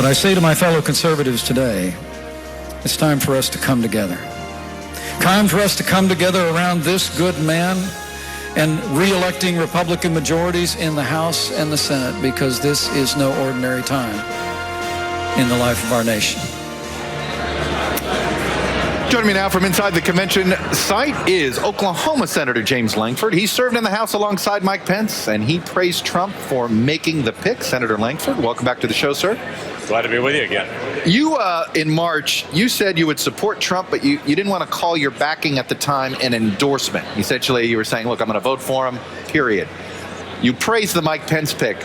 But I say to my fellow conservatives today, it's time for us to come together. Time for us to come together around this good man and re-electing Republican majorities in the House and the Senate, because this is no ordinary time in the life of our nation. Joining me now from inside the convention site is Oklahoma Senator James Lankford. He served in the House alongside Mike Pence, and he praised Trump for making the pick. Senator Lankford, welcome back to the show, sir. Glad to be with you again. You, in March, you said you would support Trump, but you didn't want to call your backing at the time an endorsement. Essentially, you were saying, look, I'm going to vote for him, period. You praised the Mike Pence pick.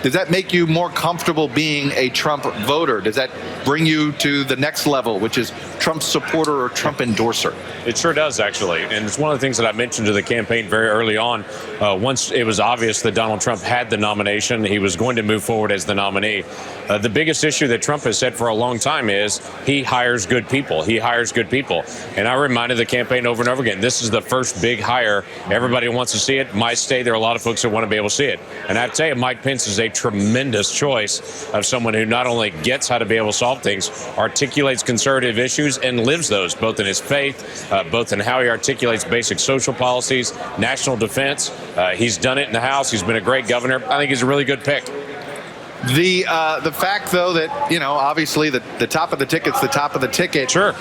Does that make you more comfortable being a Trump voter? Does that bring you to the next level, which is Trump supporter or Trump endorser? It sure does, actually. And it's one of the things that I mentioned to the campaign very early on. Once it was obvious that Donald Trump had the nomination, he was going to move forward as the nominee. The biggest issue that Trump has said for a long time is he hires good people. He hires good people. And I reminded the campaign over and over again, this is the first big hire. Everybody wants to see it. My state, there are a lot of folks that want to be able to see it. And I tell you, Mike Pence is a tremendous choice of someone who not only gets how to be able to solve things, articulates conservative issues and lives those, both in his faith, both in how he articulates basic social policies, national defense. He's done it in the House. He's been a great governor. I think he's a really good pick. The fact, though, that, you know, obviously the top of the ticket's the top of the ticket. Sure.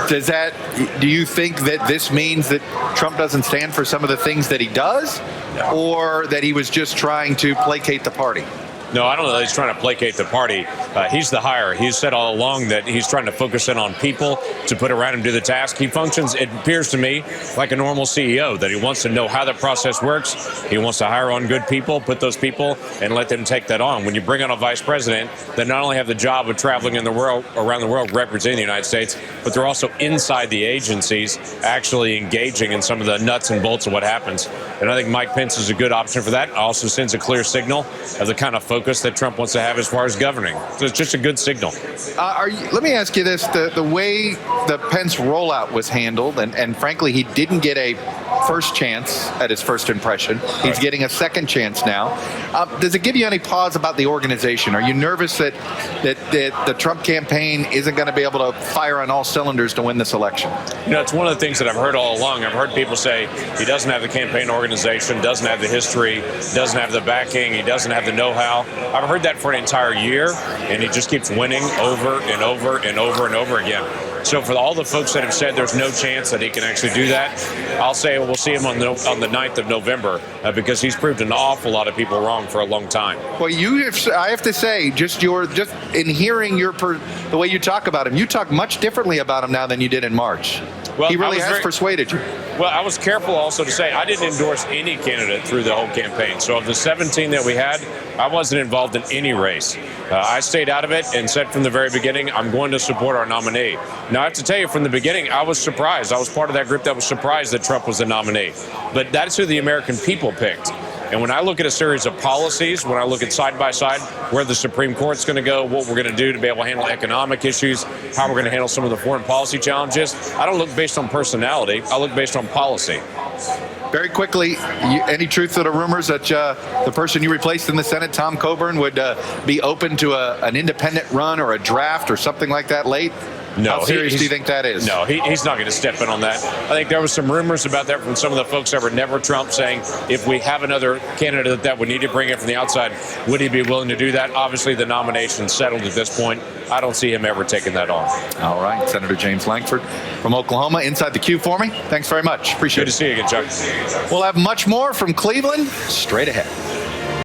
Do you think that this means that Trump doesn't stand for some of the things that he does, or that he was just trying to placate the party? No, I don't know that he's trying to placate the party. He's the hire. He's said all along that he's trying to focus in on people to put around him do the task. He functions, it appears to me, like a normal CEO, that he wants to know how the process works. He wants to hire on good people, put those people, and let them take that on. When you bring on a vice president that not only have the job of traveling in the world, around the world, representing the United States, but they're also inside the agencies, actually engaging in some of the nuts and bolts of what happens. And I think Mike Pence is a good option for that. Also sends a clear signal of the kind of focus that Trump wants to have as far as governing. So it's just a good signal. Let me ask you this. The way the Pence rollout was handled, and frankly, he didn't get a first chance at his first impression. He's getting a second chance now. Does it give you any pause about the organization? Are you nervous that the Trump campaign isn't going to be able to fire on all cylinders to win this election? You know, it's one of the things that I've heard all along. I've heard people say he doesn't have the campaign organization, doesn't have the history, doesn't have the backing, he doesn't have the know-how. I've heard that for an entire year, and he just keeps winning over and over and over and over again. So for all the folks that have said there's no chance that he can actually do that, I'll say we'll see him on the 9th of November because he's proved an awful lot of people wrong for a long time. Well, I have to say, just in hearing the way you talk about him, you talk much differently about him now than you did in March. Well, he really has persuaded you. Well, I was careful also to say I didn't endorse any candidate through the whole campaign. So of the 17 that we had, I wasn't involved in any race. I stayed out of it and said from the very beginning, I'm going to support our nominee. Now, I have to tell you, from the beginning, I was surprised. I was part of that group that was surprised that Trump was the nominee. But that's who the American people picked. And when I look at a series of policies, when I look at side by side where the Supreme Court's going to go, what we're going to do to be able to handle economic issues, how we're going to handle some of the foreign policy challenges, I don't look based on personality. I look based on policy. Very quickly, any truth to the rumors that the person you replaced in the Senate, Tom Coburn, would be open to an independent run or a draft or something like that late? No. How serious do you think that is? No, he's not going to step in on that. I think there was some rumors about that from some of the folks that were never Trump, saying if we have another candidate that would need to bring in from the outside, would he be willing to do that? Obviously, the nomination's settled at this point. I don't see him ever taking that on. All right. Senator James Lankford from Oklahoma, inside the queue for me. Thanks very much. Appreciate it. Good to see you again, Chuck. We'll have much more from Cleveland straight ahead.